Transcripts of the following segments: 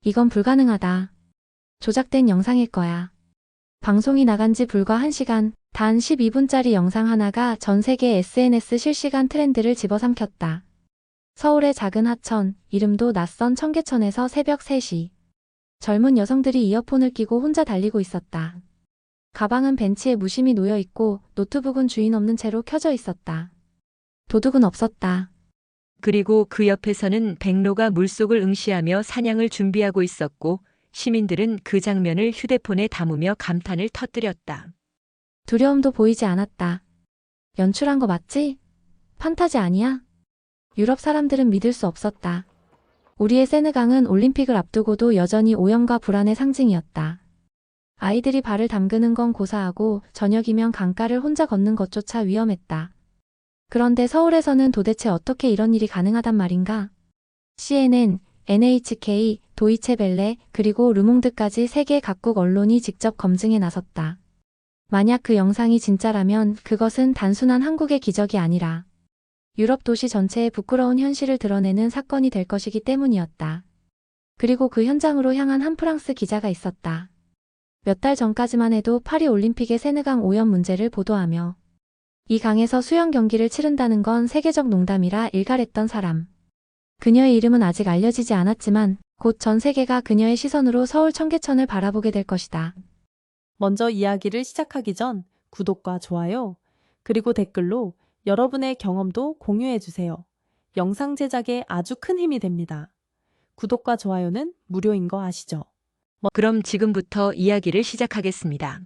이건 불가능하다. 조작된 영상일 거야. 방송이 나간 지 불과 1시간, 단 12분짜리 영상 하나가 전 세계 SNS 실시간 트렌드를 집어삼켰다. 서울의 작은 하천, 이름도 낯선 청계천에서 새벽 3시. 젊은 여성들이 이어폰을 끼고 혼자 달리고 있었다. 가방은 벤치에 무심히 놓여 있고 노트북은 주인 없는 채로 켜져 있었다. 도둑은 없었다. 그리고 그 옆에서는 백로가 물속을 응시하며 사냥을 준비하고 있었고 시민들은 그 장면을 휴대폰에 담으며 감탄을 터뜨렸다. 두려움도 보이지 않았다. 연출한 거 맞지? 판타지 아니야? 유럽 사람들은 믿을 수 없었다. 우리의 세느강은 올림픽을 앞두고도 여전히 오염과 불안의 상징이었다. 아이들이 발을 담그는 건 고사하고 저녁이면 강가를 혼자 걷는 것조차 위험했다. 그런데 서울에서는 도대체 어떻게 이런 일이 가능하단 말인가? CNN, NHK, 도이체벨레, 그리고 르몽드까지 세계 각국 언론이 직접 검증에 나섰다. 만약 그 영상이 진짜라면 그것은 단순한 한국의 기적이 아니라 유럽 도시 전체의 부끄러운 현실을 드러내는 사건이 될 것이기 때문이었다. 그리고 그 현장으로 향한 한 프랑스 기자가 있었다. 몇 달 전까지만 해도 파리 올림픽의 세느강 오염 문제를 보도하며 이 강에서 수영 경기를 치른다는 건 세계적 농담이라 일갈했던 사람. 그녀의 이름은 아직 알려지지 않았지만 곧 전 세계가 그녀의 시선으로 서울 청계천을 바라보게 될 것이다. 먼저 이야기를 시작하기 전 구독과 좋아요, 그리고 댓글로 여러분의 경험도 공유해주세요. 영상 제작에 아주 큰 힘이 됩니다. 구독과 좋아요는 무료인 거 아시죠? 그럼 지금부터 이야기를 시작하겠습니다.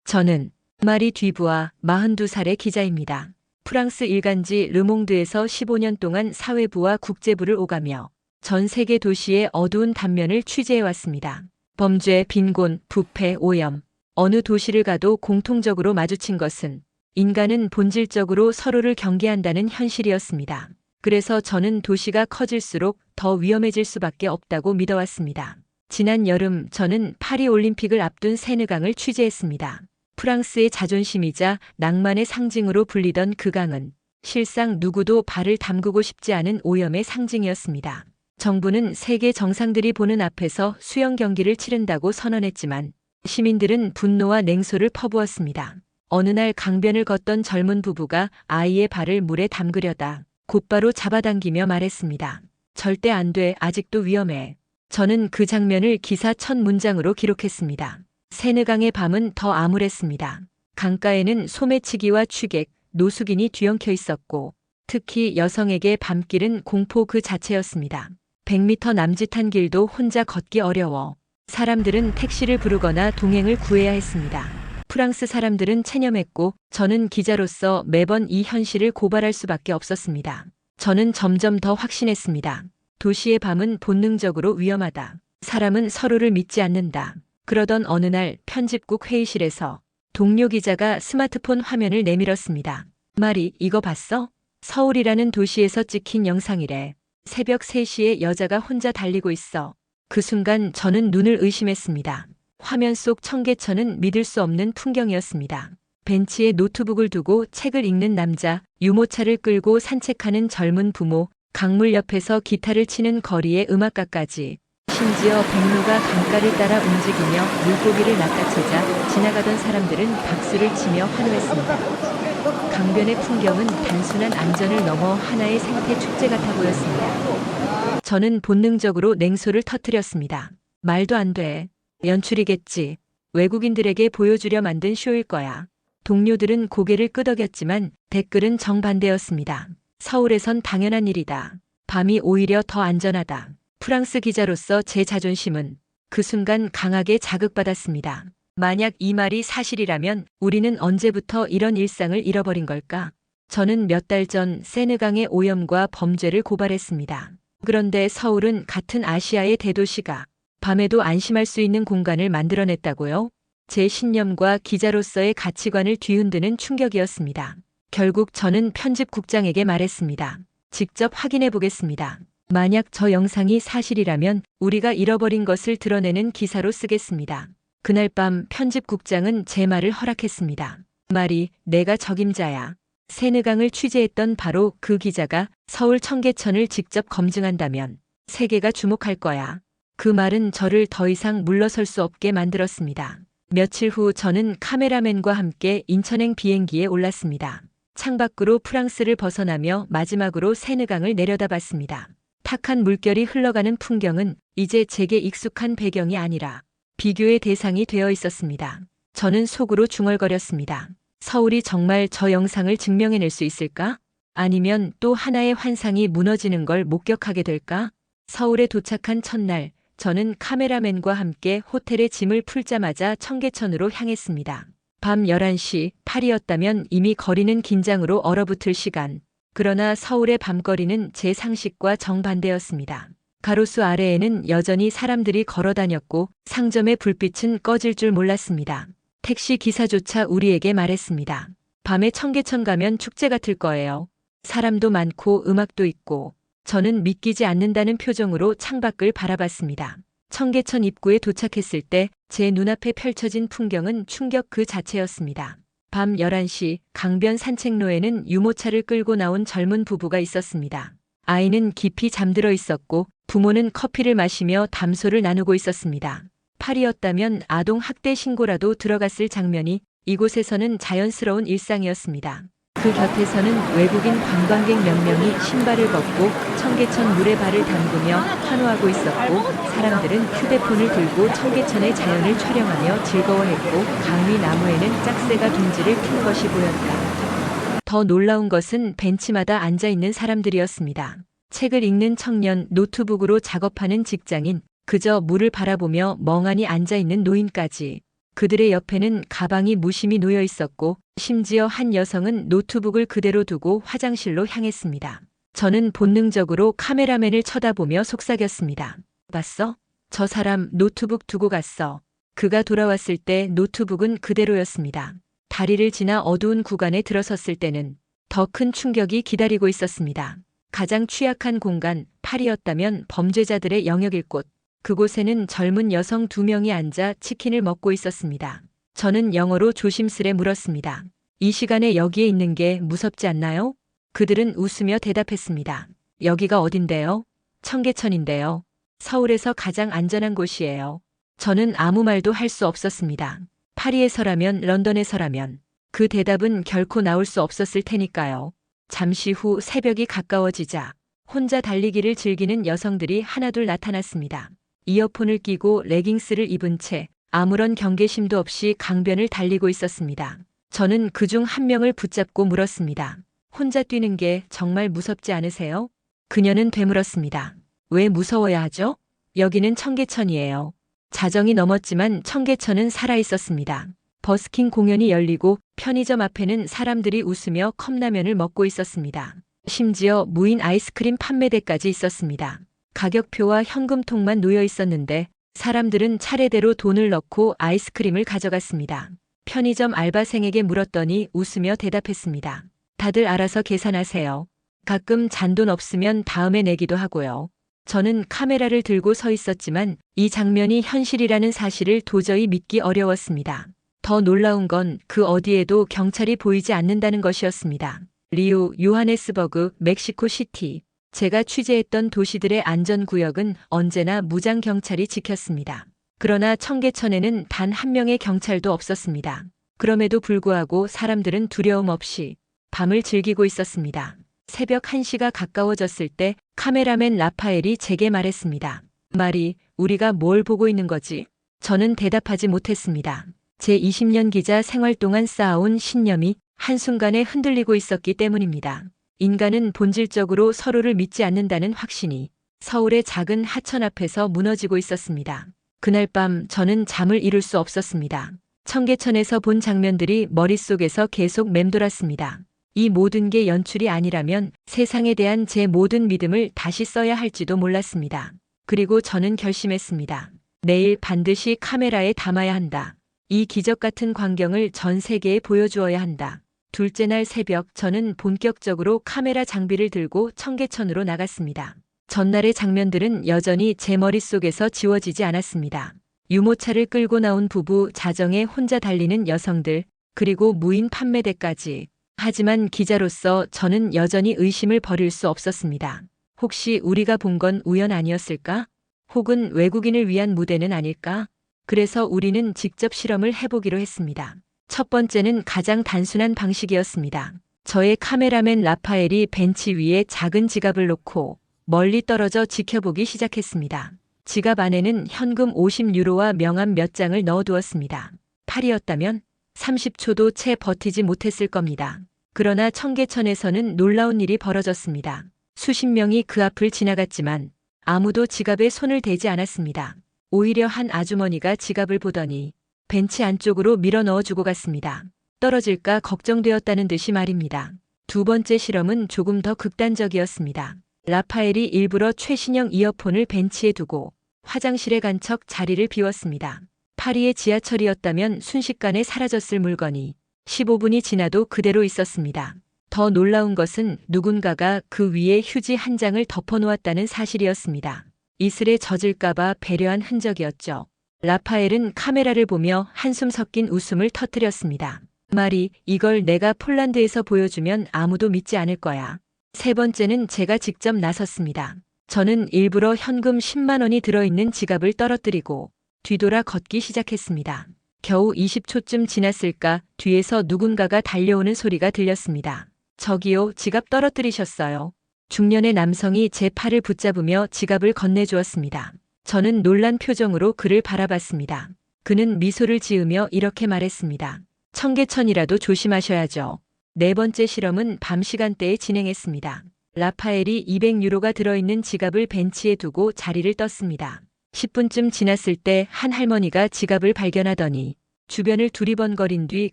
저는 마리 뒤부아 42살의 기자입니다. 프랑스 일간지 르몽드에서 15년 동안 사회부와 국제부를 오가며 전 세계 도시의 어두운 단면을 취재해왔습니다. 범죄, 빈곤, 부패, 오염. 어느 도시를 가도 공통적으로 마주친 것은 인간은 본질적으로 서로를 경계한다는 현실이었습니다. 그래서 저는 도시가 커질수록 더 위험해질 수밖에 없다고 믿어왔습니다. 지난 여름 저는 파리 올림픽을 앞둔 세느강을 취재했습니다. 프랑스의 자존심이자 낭만의 상징으로 불리던 그 강은 실상 누구도 발을 담그고 싶지 않은 오염의 상징이었습니다. 정부는 세계 정상들이 보는 앞에서 수영 경기를 치른다고 선언했지만 시민들은 분노와 냉소를 퍼부었습니다. 어느 날 강변을 걷던 젊은 부부가 아이의 발을 물에 담그려다 곧바로 잡아당기며 말했습니다. 절대 안 돼, 아직도 위험해. 저는 그 장면을 기사 첫 문장으로 기록했습니다. 세느강의 밤은 더 암울했습니다. 강가에는 소매치기와 취객, 노숙인이 뒤엉켜 있었고 특히 여성에게 밤길은 공포 그 자체였습니다. 100m 남짓한 길도 혼자 걷기 어려워 사람들은 택시를 부르거나 동행을 구해야 했습니다. 프랑스 사람들은 체념했고 저는 기자로서 매번 이 현실을 고발할 수밖에 없었습니다. 저는 점점 더 확신했습니다. 도시의 밤은 본능적으로 위험하다. 사람은 서로를 믿지 않는다. 그러던 어느 날 편집국 회의실에서 동료 기자가 스마트폰 화면을 내밀었습니다. 마리, 이거 봤어? 서울이라는 도시에서 찍힌 영상이래. 새벽 3시에 여자가 혼자 달리고 있어. 그 순간 저는 눈을 의심했습니다. 화면 속 청계천은 믿을 수 없는 풍경이었습니다. 벤치에 노트북을 두고 책을 읽는 남자, 유모차를 끌고 산책하는 젊은 부모, 강물 옆에서 기타를 치는 거리의 음악가까지 심지어 백로가 강가를 따라 움직이며 물고기를 낚아채자 지나가던 사람들은 박수를 치며 환호했습니다. 강변의 풍경은 단순한 안전을 넘어 하나의 생태 축제 같아 보였습니다. 저는 본능적으로 냉소를 터뜨렸습니다. 말도 안 돼. 연출이겠지. 외국인들에게 보여주려 만든 쇼일 거야. 동료들은 고개를 끄덕였지만 댓글은 정반대였습니다. 서울에선 당연한 일이다. 밤이 오히려 더 안전하다. 프랑스 기자로서 제 자존심은 그 순간 강하게 자극받았습니다. 만약 이 말이 사실이라면 우리는 언제부터 이런 일상을 잃어버린 걸까? 저는 몇 달 전 세느강의 오염과 범죄를 고발했습니다. 그런데 서울은 같은 아시아의 대도시가 밤에도 안심할 수 있는 공간을 만들어냈다고요? 제 신념과 기자로서의 가치관을 뒤흔드는 충격이었습니다. 결국 저는 편집국장에게 말했습니다. 직접 확인해 보겠습니다. 만약 저 영상이 사실이라면 우리가 잃어버린 것을 드러내는 기사로 쓰겠습니다. 그날 밤 편집국장은 제 말을 허락했습니다. 말이, 내가 적임자야. 세느강을 취재했던 바로 그 기자가 서울 청계천을 직접 검증한다면 세계가 주목할 거야. 그 말은 저를 더 이상 물러설 수 없게 만들었습니다. 며칠 후 저는 카메라맨과 함께 인천행 비행기에 올랐습니다. 창밖으로 프랑스를 벗어나며 마지막으로 세느강을 내려다봤습니다. 탁한 물결이 흘러가는 풍경은 이제 제게 익숙한 배경이 아니라 비교의 대상이 되어 있었습니다. 저는 속으로 중얼거렸습니다. 서울이 정말 저 영상을 증명해낼 수 있을까? 아니면 또 하나의 환상이 무너지는 걸 목격하게 될까? 서울에 도착한 첫날, 저는 카메라맨과 함께 호텔에 짐을 풀자마자 청계천으로 향했습니다. 밤 11시, 파리였다면 이미 거리는 긴장으로 얼어붙을 시간. 그러나 서울의 밤거리는 제 상식과 정반대였습니다. 가로수 아래에는 여전히 사람들이 걸어다녔고 상점의 불빛은 꺼질 줄 몰랐습니다. 택시 기사조차 우리에게 말했습니다. 밤에 청계천 가면 축제 같을 거예요. 사람도 많고 음악도 있고. 저는 믿기지 않는다는 표정으로 창밖을 바라봤습니다. 청계천 입구에 도착했을 때 제 눈앞에 펼쳐진 풍경은 충격 그 자체였습니다. 밤 11시 강변 산책로에는 유모차를 끌고 나온 젊은 부부가 있었습니다. 아이는 깊이 잠들어 있었고 부모는 커피를 마시며 담소를 나누고 있었습니다. 파리였다면 아동 학대 신고라도 들어갔을 장면이 이곳에서는 자연스러운 일상이었습니다. 그 곁에서는 외국인 관광객 몇 명이 신발을 벗고 청계천 물에 발을 담그며 환호하고 있었고 사람들은 휴대폰을 들고 청계천의 자연을 촬영하며 즐거워했고 강 위 나무에는 짝새가 둥지를 핀 것이 보였다. 더 놀라운 것은 벤치마다 앉아있는 사람들이었습니다. 책을 읽는 청년, 노트북으로 작업하는 직장인, 그저 물을 바라보며 멍하니 앉아있는 노인까지. 그들의 옆에는 가방이 무심히 놓여 있었고 심지어 한 여성은 노트북을 그대로 두고 화장실로 향했습니다. 저는 본능적으로 카메라맨을 쳐다보며 속삭였습니다. 봤어? 저 사람 노트북 두고 갔어. 그가 돌아왔을 때 노트북은 그대로였습니다. 다리를 지나 어두운 구간에 들어섰을 때는 더 큰 충격이 기다리고 있었습니다. 가장 취약한 공간, 파리였다면 범죄자들의 영역일 곳. 그곳에는 젊은 여성 2명이 앉아 치킨을 먹고 있었습니다. 저는 영어로 조심스레 물었습니다. 이 시간에 여기에 있는 게 무섭지 않나요? 그들은 웃으며 대답했습니다. 여기가 어딘데요? 청계천인데요. 서울에서 가장 안전한 곳이에요. 저는 아무 말도 할 수 없었습니다. 파리에서라면 런던에서라면 그 대답은 결코 나올 수 없었을 테니까요. 잠시 후 새벽이 가까워지자 혼자 달리기를 즐기는 여성들이 하나둘 나타났습니다. 이어폰을 끼고 레깅스를 입은 채 아무런 경계심도 없이 강변을 달리고 있었습니다. 저는 그중 한 명을 붙잡고 물었습니다. 혼자 뛰는 게 정말 무섭지 않으세요? 그녀는 되물었습니다. 왜 무서워야 하죠? 여기는 청계천이에요. 자정이 넘었지만 청계천은 살아있었습니다. 버스킹 공연이 열리고 편의점 앞에는 사람들이 웃으며 컵라면을 먹고 있었습니다. 심지어 무인 아이스크림 판매대까지 있었습니다. 가격표와 현금통만 놓여 있었는데 사람들은 차례대로 돈을 넣고 아이스크림을 가져갔습니다. 편의점 알바생에게 물었더니 웃으며 대답했습니다. 다들 알아서 계산하세요. 가끔 잔돈 없으면 다음에 내기도 하고요. 저는 카메라를 들고 서 있었지만 이 장면이 현실이라는 사실을 도저히 믿기 어려웠습니다. 더 놀라운 건 그 어디에도 경찰이 보이지 않는다는 것이었습니다. 리우, 요하네스버그, 멕시코시티. 제가 취재했던 도시들의 안전구역은 언제나 무장 경찰이 지켰습니다. 그러나 청계천에는 단 한 명의 경찰도 없었습니다. 그럼에도 불구하고 사람들은 두려움 없이 밤을 즐기고 있었습니다. 새벽 1시가 가까워졌을 때 카메라맨 라파엘이 제게 말했습니다. 말이, 우리가 뭘 보고 있는 거지? 저는 대답하지 못했습니다. 제 20년 기자 생활 동안 쌓아온 신념이 한순간에 흔들리고 있었기 때문입니다. 인간은 본질적으로 서로를 믿지 않는다는 확신이 서울의 작은 하천 앞에서 무너지고 있었습니다. 그날 밤 저는 잠을 이룰 수 없었습니다. 청계천에서 본 장면들이 머릿속에서 계속 맴돌았습니다. 이 모든 게 연출이 아니라면 세상에 대한 제 모든 믿음을 다시 써야 할지도 몰랐습니다. 그리고 저는 결심했습니다. 내일 반드시 카메라에 담아야 한다. 이 기적 같은 광경을 전 세계에 보여주어야 한다. 둘째 날 새벽 저는 본격적으로 카메라 장비를 들고 청계천으로 나갔습니다. 전날의 장면들은 여전히 제 머릿속에서 지워지지 않았습니다. 유모차를 끌고 나온 부부, 자정에 혼자 달리는 여성들, 그리고 무인 판매대까지. 하지만 기자로서 저는 여전히 의심을 버릴 수 없었습니다. 혹시 우리가 본 건 우연 아니었을까? 혹은 외국인을 위한 무대는 아닐까? 그래서 우리는 직접 실험을 해보기로 했습니다. 첫 번째는 가장 단순한 방식이었습니다. 저의 카메라맨 라파엘이 벤치 위에 작은 지갑을 놓고 멀리 떨어져 지켜보기 시작했습니다. 지갑 안에는 현금 50유로와 명함 몇 장을 넣어두었습니다. 팔이었다면 30초도 채 버티지 못했을 겁니다. 그러나 청계천에서는 놀라운 일이 벌어졌습니다. 수십 명이 그 앞을 지나갔지만 아무도 지갑에 손을 대지 않았습니다. 오히려 한 아주머니가 지갑을 보더니 벤치 안쪽으로 밀어 넣어주고 갔습니다. 떨어질까 걱정되었다는 듯이 말입니다. 두 번째 실험은 조금 더 극단적이었습니다. 라파엘이 일부러 최신형 이어폰을 벤치에 두고 화장실에 간 척 자리를 비웠습니다. 파리의 지하철이었다면 순식간에 사라졌을 물건이 15분이 지나도 그대로 있었습니다. 더 놀라운 것은 누군가가 그 위에 휴지 한 장을 덮어놓았다는 사실이었습니다. 이슬에 젖을까봐 배려한 흔적이었죠. 라파엘은 카메라를 보며 한숨 섞인 웃음을 터뜨렸습니다. 말이 이걸 내가 폴란드에서 보여주면 아무도 믿지 않을 거야. 세 번째는 제가 직접 나섰습니다. 저는 일부러 현금 10만 원이 들어있는 지갑을 떨어뜨리고 뒤돌아 걷기 시작했습니다. 겨우 20초쯤 지났을까 뒤에서 누군가가 달려오는 소리가 들렸습니다. 저기요, 지갑 떨어뜨리셨어요. 중년의 남성이 제 팔을 붙잡으며 지갑을 건네주었습니다. 저는 놀란 표정으로 그를 바라봤습니다. 그는 미소를 지으며 이렇게 말했습니다. 청계천이라도 조심하셔야죠. 네 번째 실험은 밤 시간대에 진행했습니다. 라파엘이 200유로가 들어있는 지갑을 벤치에 두고 자리를 떴습니다. 10분쯤 지났을 때 한 할머니가 지갑을 발견하더니 주변을 두리번거린 뒤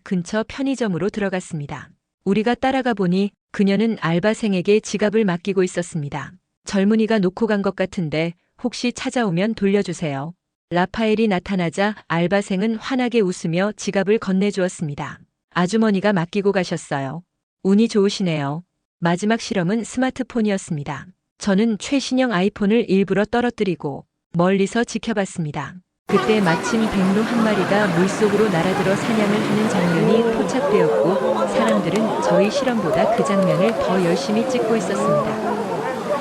근처 편의점으로 들어갔습니다. 우리가 따라가 보니 그녀는 알바생에게 지갑을 맡기고 있었습니다. 젊은이가 놓고 간 것 같은데 혹시 찾아오면 돌려주세요. 라파엘이 나타나자 알바생은 환하게 웃으며 지갑을 건네주었습니다. 아주머니가 맡기고 가셨어요. 운이 좋으시네요. 마지막 실험은 스마트폰이었습니다. 저는 최신형 아이폰을 일부러 떨어뜨리고 멀리서 지켜봤습니다. 그때 마침 백로 한 마리가 물속으로 날아들어 사냥을 하는 장면이 포착되었고 사람들은 저희 실험보다 그 장면을 더 열심히 찍고 있었습니다.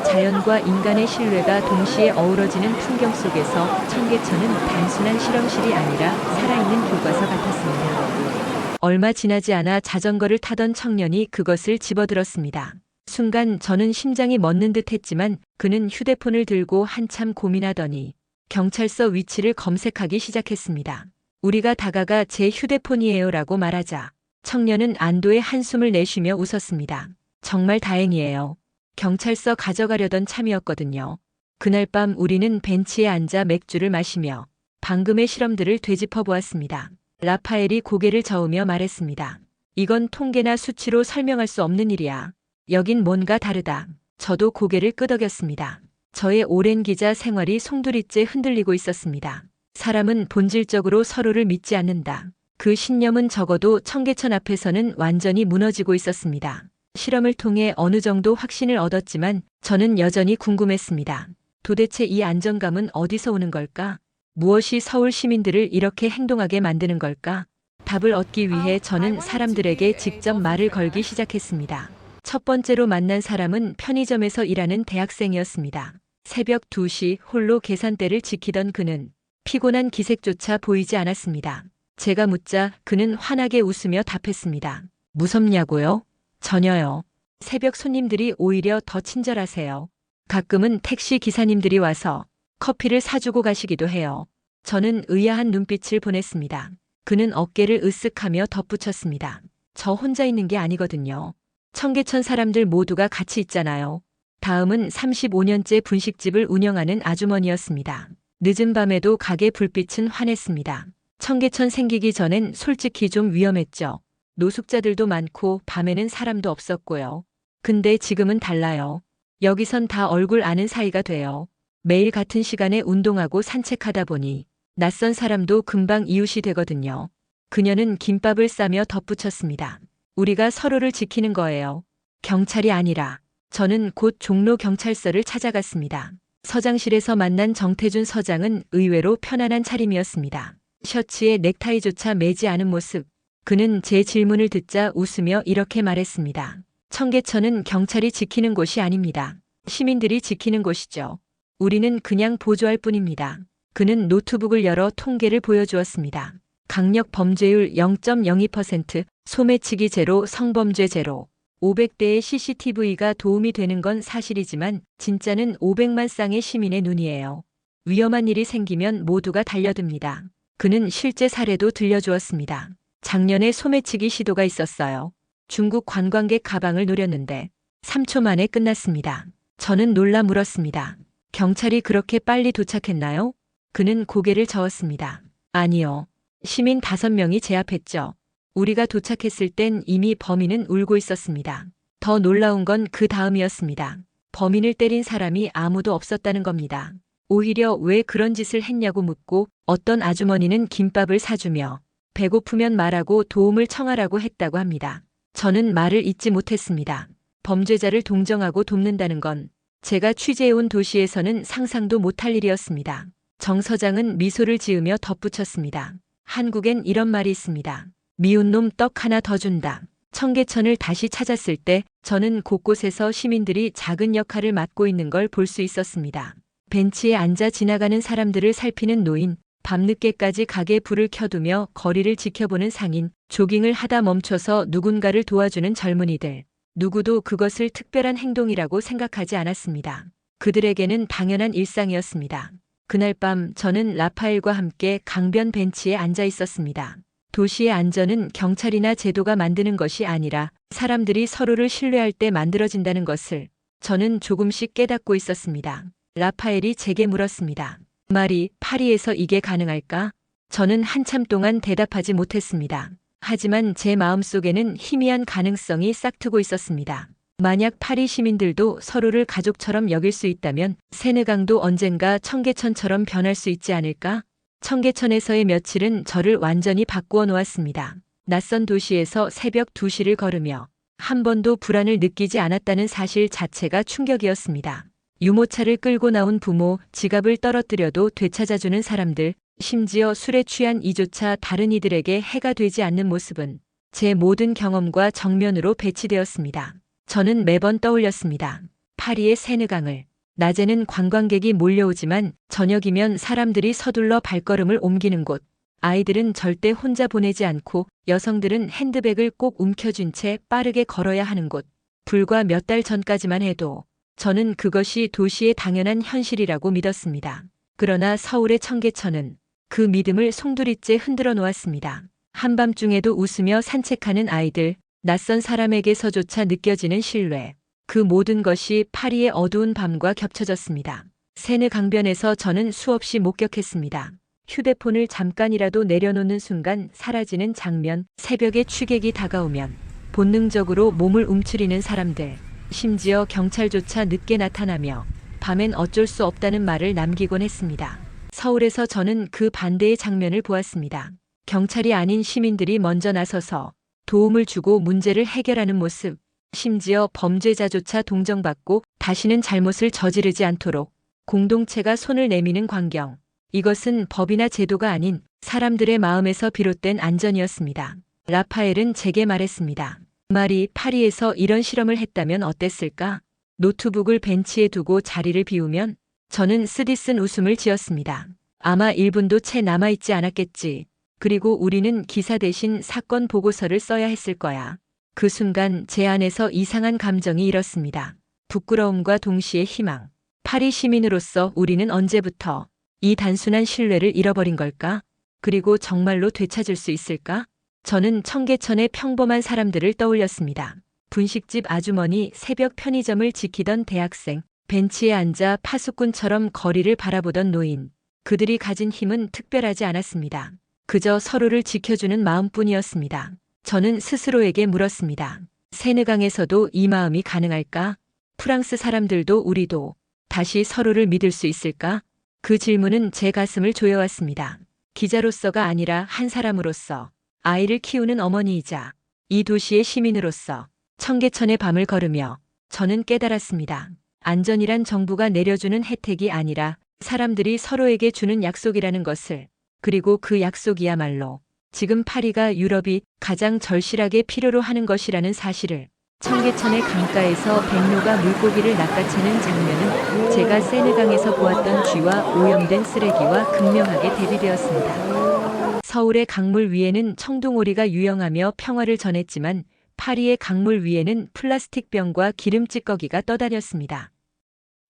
자연과 인간의 신뢰가 동시에 어우러지는 풍경 속에서 청계천은 단순한 실험실이 아니라 살아있는 교과서 같았습니다. 얼마 지나지 않아 자전거를 타던 청년이 그것을 집어들었습니다. 순간 저는 심장이 멎는 듯 했지만 그는 휴대폰을 들고 한참 고민하더니 경찰서 위치를 검색하기 시작했습니다. 우리가 다가가 제 휴대폰이에요라고 말하자 청년은 안도의 한숨을 내쉬며 웃었습니다. 정말 다행이에요. 경찰서 가져가려던 참이었거든요. 그날 밤 우리는 벤치에 앉아 맥주를 마시며 방금의 실험들을 되짚어 보았습니다. 라파엘이 고개를 저으며 말했습니다. 이건 통계나 수치로 설명할 수 없는 일이야. 여긴 뭔가 다르다. 저도 고개를 끄덕였습니다. 저의 오랜 기자 생활이 송두리째 흔들리고 있었습니다. 사람은 본질적으로 서로를 믿지 않는다. 그 신념은 적어도 청계천 앞에서는 완전히 무너지고 있었습니다. 실험을 통해 어느 정도 확신을 얻었지만 저는 여전히 궁금했습니다. 도대체 이 안정감은 어디서 오는 걸까? 무엇이 서울 시민들을 이렇게 행동하게 만드는 걸까? 답을 얻기 위해 저는 사람들에게 직접 말을 걸기 시작했습니다. 첫 번째로 만난 사람은 편의점에서 일하는 대학생이었습니다. 새벽 2시 홀로 계산대를 지키던 그는 피곤한 기색조차 보이지 않았습니다. 제가 묻자 그는 환하게 웃으며 답했습니다. 무섭냐고요? 전혀요. 새벽 손님들이 오히려 더 친절하세요. 가끔은 택시 기사님들이 와서 커피를 사주고 가시기도 해요. 저는 의아한 눈빛을 보냈습니다. 그는 어깨를 으쓱하며 덧붙였습니다. 저 혼자 있는 게 아니거든요. 청계천 사람들 모두가 같이 있잖아요. 다음은 35년째 분식집을 운영하는 아주머니였습니다. 늦은 밤에도 가게 불빛은 환했습니다. 청계천 생기기 전엔 솔직히 좀 위험했죠. 노숙자들도 많고 밤에는 사람도 없었고요. 근데 지금은 달라요. 여기선 다 얼굴 아는 사이가 돼요. 매일 같은 시간에 운동하고 산책하다 보니 낯선 사람도 금방 이웃이 되거든요. 그녀는 김밥을 싸며 덧붙였습니다. 우리가 서로를 지키는 거예요. 경찰이 아니라. 저는 곧 종로 경찰서를 찾아갔습니다. 서장실에서 만난 정태준 서장은 의외로 편안한 차림이었습니다. 셔츠에 넥타이조차 매지 않은 모습. 그는 제 질문을 듣자 웃으며 이렇게 말했습니다. 청계천은 경찰이 지키는 곳이 아닙니다. 시민들이 지키는 곳이죠. 우리는 그냥 보조할 뿐입니다. 그는 노트북을 열어 통계를 보여주었습니다. 강력 범죄율 0.02%, 소매치기 제로, 성범죄 제로. 500대의 CCTV가 도움이 되는 건 사실이지만 진짜는 500만 쌍의 시민의 눈이에요. 위험한 일이 생기면 모두가 달려듭니다. 그는 실제 사례도 들려주었습니다. 작년에 소매치기 시도가 있었어요. 중국 관광객 가방을 노렸는데 3초 만에 끝났습니다. 저는 놀라 물었습니다. 경찰이 그렇게 빨리 도착했나요? 그는 고개를 저었습니다. 아니요. 시민 5명이 제압했죠. 우리가 도착했을 땐 이미 범인은 울고 있었습니다. 더 놀라운 건 그 다음이었습니다. 범인을 때린 사람이 아무도 없었다는 겁니다. 오히려 왜 그런 짓을 했냐고 묻고 어떤 아주머니는 김밥을 사주며 배고프면 말하고 도움을 청하라고 했다고 합니다. 저는 말을 잇지 못했습니다. 범죄자를 동정하고 돕는다는 건 제가 취재해온 도시에서는 상상도 못할 일이었습니다. 정 서장은 미소를 지으며 덧붙였습니다. 한국엔 이런 말이 있습니다. 미운 놈 떡 하나 더 준다. 청계천을 다시 찾았을 때 저는 곳곳에서 시민들이 작은 역할을 맡고 있는 걸 볼 수 있었습니다. 벤치에 앉아 지나가는 사람들을 살피는 노인, 밤늦게까지 가게 불을 켜두며 거리를 지켜보는 상인, 조깅을 하다 멈춰서 누군가를 도와주는 젊은이들. 누구도 그것을 특별한 행동이라고 생각하지 않았습니다. 그들에게는 당연한 일상이었습니다. 그날 밤 저는 라파엘과 함께 강변 벤치에 앉아 있었습니다. 도시의 안전은 경찰이나 제도가 만드는 것이 아니라 사람들이 서로를 신뢰할 때 만들어진다는 것을 저는 조금씩 깨닫고 있었습니다. 라파엘이 제게 물었습니다. 말이 파리에서 이게 가능할까? 저는 한참 동안 대답하지 못했습니다. 하지만 제 마음속에는 희미한 가능성이 싹트고 있었습니다. 만약 파리 시민들도 서로를 가족처럼 여길 수 있다면 세느강도 언젠가 청계천처럼 변할 수 있지 않을까? 청계천에서의 며칠은 저를 완전히 바꾸어 놓았습니다. 낯선 도시에서 새벽 2시를 걸으며 한 번도 불안을 느끼지 않았다는 사실 자체가 충격이었습니다. 유모차를 끌고 나온 부모, 지갑을 떨어뜨려도 되찾아주는 사람들, 심지어 술에 취한 이조차 다른 이들에게 해가 되지 않는 모습은 제 모든 경험과 정면으로 배치되었습니다. 저는 매번 떠올렸습니다. 파리의 세느강을. 낮에는 관광객이 몰려오지만 저녁이면 사람들이 서둘러 발걸음을 옮기는 곳. 아이들은 절대 혼자 보내지 않고 여성들은 핸드백을 꼭 움켜쥔 채 빠르게 걸어야 하는 곳. 불과 몇 달 전까지만 해도 저는 그것이 도시의 당연한 현실이라고 믿었습니다. 그러나 서울의 청계천은 그 믿음을 송두리째 흔들어 놓았습니다. 한밤중에도 웃으며 산책하는 아이들, 낯선 사람에게서조차 느껴지는 신뢰. 그 모든 것이 파리의 어두운 밤과 겹쳐졌습니다. 세느 강변에서 저는 수없이 목격했습니다. 휴대폰을 잠깐이라도 내려놓는 순간 사라지는 장면, 새벽에 취객이 다가오면 본능적으로 몸을 움츠리는 사람들, 심지어 경찰조차 늦게 나타나며 밤엔 어쩔 수 없다는 말을 남기곤 했습니다. 서울에서 저는 그 반대의 장면을 보았습니다. 경찰이 아닌 시민들이 먼저 나서서 도움을 주고 문제를 해결하는 모습, 심지어 범죄자조차 동정받고 다시는 잘못을 저지르지 않도록 공동체가 손을 내미는 광경. 이것은 법이나 제도가 아닌 사람들의 마음에서 비롯된 안전이었습니다. 라파엘은 제게 말했습니다. 말이 파리에서 이런 실험을 했다면 어땠을까? 노트북을 벤치에 두고 자리를 비우면 저는 쓰디쓴 웃음을 지었습니다. 아마 1분도 채 남아있지 않았겠지. 그리고 우리는 기사 대신 사건 보고서를 써야 했을 거야. 그 순간 제 안에서 이상한 감정이 일었습니다. 부끄러움과 동시에 희망. 파리 시민으로서 우리는 언제부터 이 단순한 신뢰를 잃어버린 걸까? 그리고 정말로 되찾을 수 있을까? 저는 청계천의 평범한 사람들을 떠올렸습니다. 분식집 아주머니, 새벽 편의점을 지키던 대학생, 벤치에 앉아 파수꾼처럼 거리를 바라보던 노인. 그들이 가진 힘은 특별하지 않았습니다. 그저 서로를 지켜주는 마음뿐이었습니다. 저는 스스로에게 물었습니다. 세느강에서도 이 마음이 가능할까? 프랑스 사람들도 우리도 다시 서로를 믿을 수 있을까? 그 질문은 제 가슴을 조여왔습니다. 기자로서가 아니라 한 사람으로서, 아이를 키우는 어머니이자 이 도시의 시민으로서 청계천의 밤을 걸으며 저는 깨달았습니다. 안전이란 정부가 내려주는 혜택이 아니라 사람들이 서로에게 주는 약속이라는 것을, 그리고 그 약속이야말로 지금 파리가 유럽이 가장 절실하게 필요로 하는 것이라는 사실을 청계천의 강가에서 백로가 물고기를 낚아채는 장면은 제가 세느강에서 보았던 쥐와 오염된 쓰레기와 극명하게 대비되었습니다. 서울의 강물 위에는 청둥오리가 유영하며 평화를 전했지만 파리의 강물 위에는 플라스틱 병과 기름 찌꺼기가 떠다녔습니다.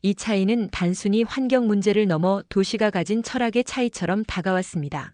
이 차이는 단순히 환경 문제를 넘어 도시가 가진 철학의 차이처럼 다가왔습니다.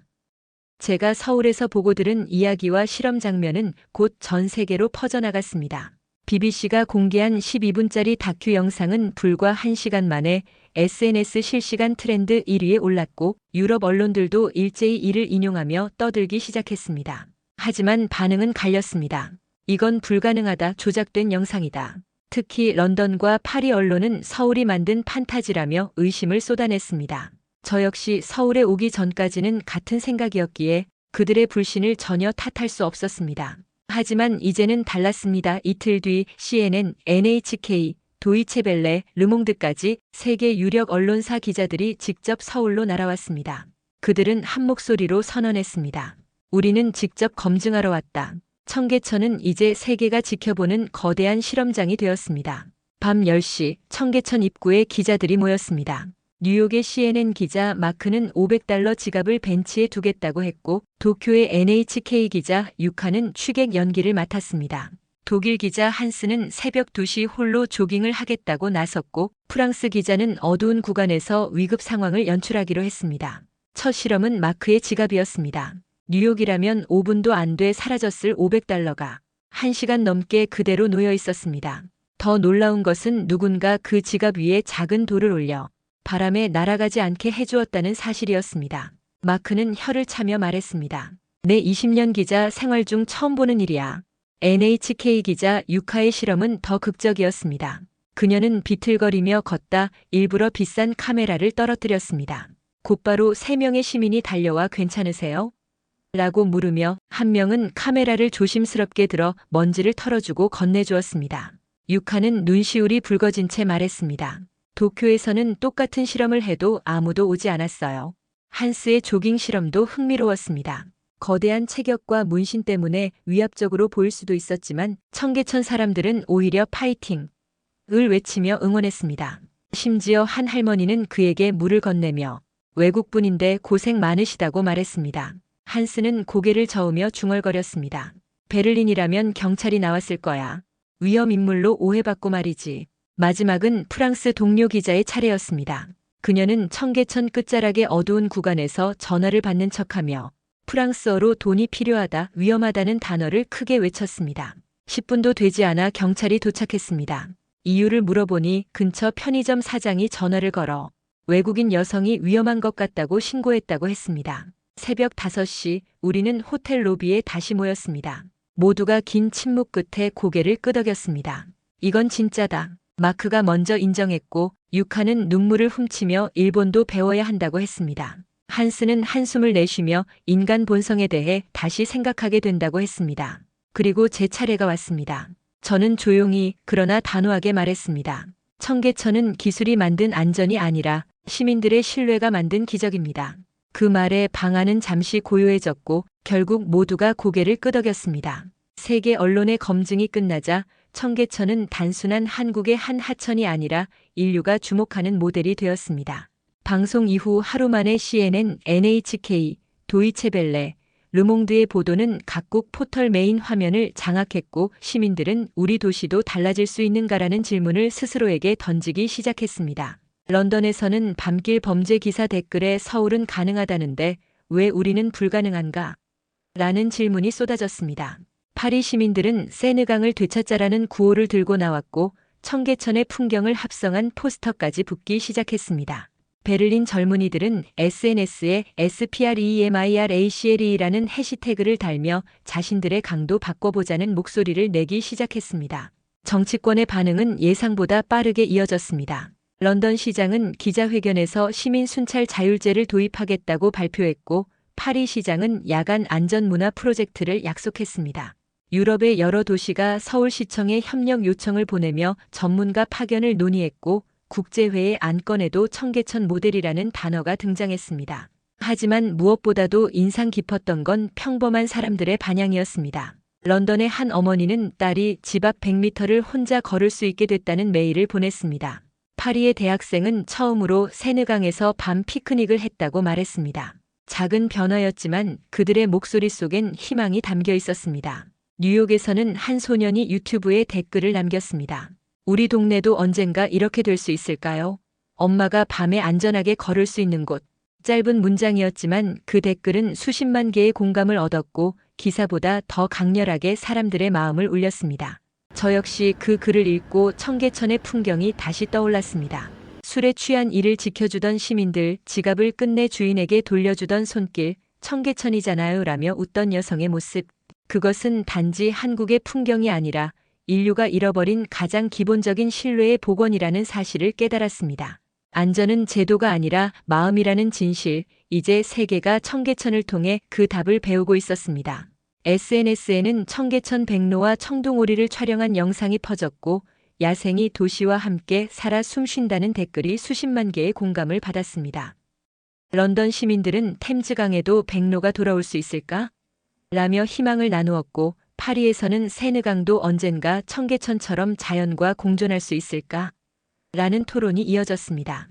제가 서울에서 보고 들은 이야기와 실험 장면은 곧 전 세계로 퍼져나갔습니다. BBC가 공개한 12분짜리 다큐 영상은 불과 1시간 만에 SNS 실시간 트렌드 1위에 올랐고 유럽 언론들도 일제히 이를 인용하며 떠들기 시작했습니다. 하지만 반응은 갈렸습니다. 이건 불가능하다, 조작된 영상이다. 특히 런던과 파리 언론은 서울이 만든 판타지라며 의심을 쏟아냈습니다. 저 역시 서울에 오기 전까지는 같은 생각이었기에 그들의 불신을 전혀 탓할 수 없었습니다. 하지만 이제는 달랐습니다. 이틀 뒤 CNN, NHK, 도이체벨레, 르몽드까지 세계 유력 언론사 기자들이 직접 서울로 날아왔습니다. 그들은 한 목소리로 선언했습니다. 우리는 직접 검증하러 왔다. 청계천은 이제 세계가 지켜보는 거대한 실험장이 되었습니다. 밤 10시 청계천 입구에 기자들이 모였습니다. 뉴욕의 CNN 기자 마크는 $500 지갑을 벤치에 두겠다고 했고 도쿄의 NHK 기자 유카는 취객 연기를 맡았습니다. 독일 기자 한스는 새벽 2시 홀로 조깅을 하겠다고 나섰고 프랑스 기자는 어두운 구간에서 위급 상황을 연출하기로 했습니다. 첫 실험은 마크의 지갑이었습니다. 뉴욕이라면 5분도 안 돼 사라졌을 $500가 1시간 넘게 그대로 놓여 있었습니다. 더 놀라운 것은 누군가 그 지갑 위에 작은 돌을 올려 바람에 날아가지 않게 해주었다는 사실이었습니다. 마크는 혀를 차며 말했습니다. 내 20년 기자 생활 중 처음 보는 일이야. NHK 기자 유카의 실험은 더 극적이었습니다. 그녀는 비틀거리며 걷다 일부러 비싼 카메라를 떨어뜨렸습니다. 곧바로 3명의 시민이 달려와 괜찮으세요? 라고 물으며 한 명은 카메라를 조심스럽게 들어 먼지를 털어주고 건네주었습니다. 유카는 눈시울이 붉어진 채 말했습니다. 도쿄에서는 똑같은 실험을 해도 아무도 오지 않았어요. 한스의 조깅 실험도 흥미로웠습니다. 거대한 체격과 문신 때문에 위압적으로 보일 수도 있었지만 청계천 사람들은 오히려 파이팅을 외치며 응원했습니다. 심지어 한 할머니는 그에게 물을 건네며 외국분인데 고생 많으시다고 말했습니다. 한스는 고개를 저으며 중얼거렸습니다. 베를린이라면 경찰이 나왔을 거야. 위험 인물로 오해받고 말이지. 마지막은 프랑스 동료 기자의 차례였습니다. 그녀는 청계천 끝자락의 어두운 구간에서 전화를 받는 척하며 프랑스어로 돈이 필요하다, 위험하다는 단어를 크게 외쳤습니다. 10분도 되지 않아 경찰이 도착했습니다. 이유를 물어보니 근처 편의점 사장이 전화를 걸어 외국인 여성이 위험한 것 같다고 신고했다고 했습니다. 새벽 5시 우리는 호텔 로비에 다시 모였습니다. 모두가 긴 침묵 끝에 고개를 끄덕였습니다. 이건 진짜다. 마크가 먼저 인정했고 유카는 눈물을 훔치며 일본도 배워야 한다고 했습니다. 한스는 한숨을 내쉬며 인간 본성에 대해 다시 생각하게 된다고 했습니다. 그리고 제 차례가 왔습니다. 저는 조용히 그러나 단호하게 말했습니다. 청계천은 기술이 만든 안전이 아니라 시민들의 신뢰가 만든 기적입니다. 그 말에 방안은 잠시 고요해졌고 결국 모두가 고개를 끄덕였습니다. 세계 언론의 검증이 끝나자 청계천은 단순한 한국의 한 하천이 아니라 인류가 주목하는 모델이 되었습니다. 방송 이후 하루 만에 CNN, NHK, 도이체벨레, 르몽드의 보도는 각국 포털 메인 화면을 장악했고 시민들은 우리 도시도 달라질 수 있는가라는 질문을 스스로에게 던지기 시작했습니다. 런던에서는 밤길 범죄 기사 댓글에 서울은 가능하다는데 왜 우리는 불가능한가? 라는 질문이 쏟아졌습니다. 파리 시민들은 세느강을 되찾자라는 구호를 들고 나왔고 청계천의 풍경을 합성한 포스터까지 붙기 시작했습니다. 베를린 젊은이들은 SNS에 SPREMIRACLE라는 해시태그를 달며 자신들의 강도 바꿔보자는 목소리를 내기 시작했습니다. 정치권의 반응은 예상보다 빠르게 이어졌습니다. 런던 시장은 기자회견에서 시민 순찰 자율제를 도입하겠다고 발표했고 파리 시장은 야간 안전문화 프로젝트를 약속했습니다. 유럽의 여러 도시가 서울시청에 협력 요청을 보내며 전문가 파견을 논의했고 국제회의 안건에도 청계천 모델이라는 단어가 등장했습니다. 하지만 무엇보다도 인상 깊었던 건 평범한 사람들의 반향이었습니다. 런던의 한 어머니는 딸이 집 앞 100m를 혼자 걸을 수 있게 됐다는 메일을 보냈습니다. 파리의 대학생은 처음으로 세느강에서 밤 피크닉을 했다고 말했습니다. 작은 변화였지만 그들의 목소리 속엔 희망이 담겨 있었습니다. 뉴욕에서는 한 소년이 유튜브에 댓글을 남겼습니다. 우리 동네도 언젠가 이렇게 될 수 있을까요? 엄마가 밤에 안전하게 걸을 수 있는 곳. 짧은 문장이었지만 그 댓글은 수십만 개의 공감을 얻었고 기사보다 더 강렬하게 사람들의 마음을 울렸습니다. 저 역시 그 글을 읽고 청계천의 풍경이 다시 떠올랐습니다. 술에 취한 이를 지켜주던 시민들, 지갑을 끝내 주인에게 돌려주던 손길, 청계천이잖아요 라며 웃던 여성의 모습. 그것은 단지 한국의 풍경이 아니라 인류가 잃어버린 가장 기본적인 신뢰의 복원이라는 사실을 깨달았습니다. 안전은 제도가 아니라 마음이라는 진실, 이제 세계가 청계천을 통해 그 답을 배우고 있었습니다. SNS에는 청계천 백로와 청둥오리를 촬영한 영상이 퍼졌고 야생이 도시와 함께 살아 숨쉰다는 댓글이 수십만 개의 공감을 받았습니다. 런던 시민들은 템즈강에도 백로가 돌아올 수 있을까? 라며 희망을 나누었고 파리에서는 세느강도 언젠가 청계천처럼 자연과 공존할 수 있을까? 라는 토론이 이어졌습니다.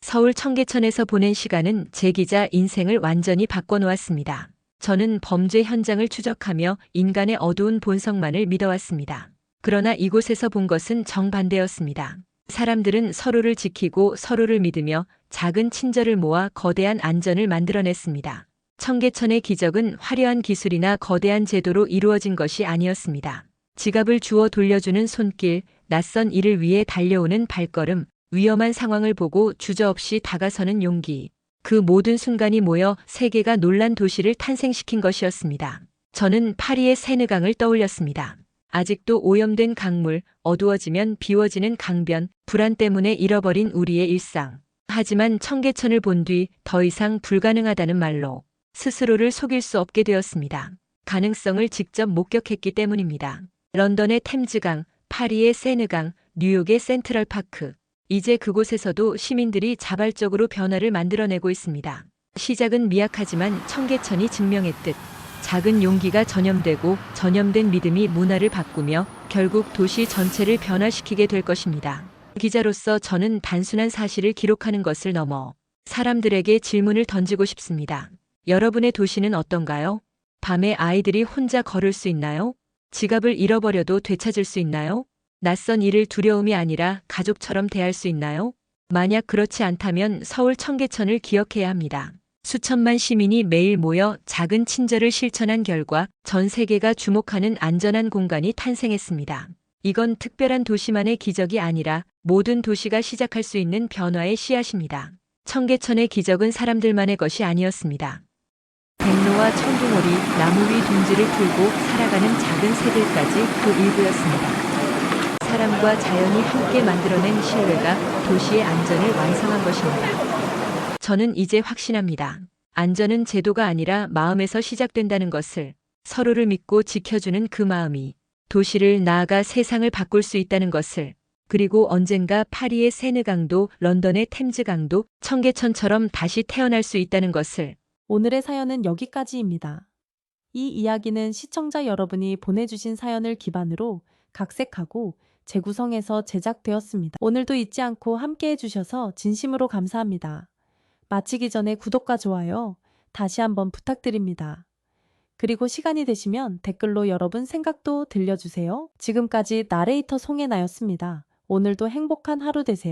서울 청계천에서 보낸 시간은 제 기자 인생을 완전히 바꿔놓았습니다. 저는 범죄 현장을 추적하며 인간의 어두운 본성만을 믿어왔습니다. 그러나 이곳에서 본 것은 정반대였습니다. 사람들은 서로를 지키고 서로를 믿으며 작은 친절을 모아 거대한 안전을 만들어냈습니다. 청계천의 기적은 화려한 기술이나 거대한 제도로 이루어진 것이 아니었습니다. 지갑을 주워 돌려주는 손길, 낯선 일을 위해 달려오는 발걸음, 위험한 상황을 보고 주저없이 다가서는 용기. 그 모든 순간이 모여 세계가 놀란 도시를 탄생시킨 것이었습니다. 저는 파리의 세느강을 떠올렸습니다. 아직도 오염된 강물, 어두워지면 비워지는 강변, 불안 때문에 잃어버린 우리의 일상. 하지만 청계천을 본 뒤 더 이상 불가능하다는 말로 스스로를 속일 수 없게 되었습니다. 가능성을 직접 목격했기 때문입니다. 런던의 템즈강, 파리의 세느강, 뉴욕의 센트럴파크. 이제 그곳에서도 시민들이 자발적으로 변화를 만들어내고 있습니다. 시작은 미약하지만 청계천이 증명했듯 작은 용기가 전염되고 전염된 믿음이 문화를 바꾸며 결국 도시 전체를 변화시키게 될 것입니다. 기자로서 저는 단순한 사실을 기록하는 것을 넘어 사람들에게 질문을 던지고 싶습니다. 여러분의 도시는 어떤가요? 밤에 아이들이 혼자 걸을 수 있나요? 지갑을 잃어버려도 되찾을 수 있나요? 낯선 일을 두려움이 아니라 가족처럼 대할 수 있나요? 만약 그렇지 않다면 서울 청계천을 기억해야 합니다. 수천만 시민이 매일 모여 작은 친절을 실천한 결과 전 세계가 주목하는 안전한 공간이 탄생했습니다. 이건 특별한 도시만의 기적이 아니라 모든 도시가 시작할 수 있는 변화의 씨앗입니다. 청계천의 기적은 사람들만의 것이 아니었습니다. 백로와 청둥오리, 나무 위 둥지를 풀고 살아가는 작은 새들까지 그 일부였습니다. 사람과 자연이 함께 만들어낸 신뢰가 도시의 안전을 완성한 것입니다. 저는 이제 확신합니다. 안전은 제도가 아니라 마음에서 시작된다는 것을, 서로를 믿고 지켜주는 그 마음이 도시를 나아가 세상을 바꿀 수 있다는 것을, 그리고 언젠가 파리의 세느강도 런던의 템즈강도 청계천처럼 다시 태어날 수 있다는 것을. 오늘의 사연은 여기까지입니다. 이 이야기는 시청자 여러분이 보내주신 사연을 기반으로 각색하고 재구성해서 제작되었습니다. 오늘도 잊지 않고 함께 해주셔서 진심으로 감사합니다. 마치기 전에 구독과 좋아요 다시 한번 부탁드립니다. 그리고 시간이 되시면 댓글로 여러분 생각도 들려주세요. 지금까지 나레이터 송혜나였습니다. 오늘도 행복한 하루 되세요.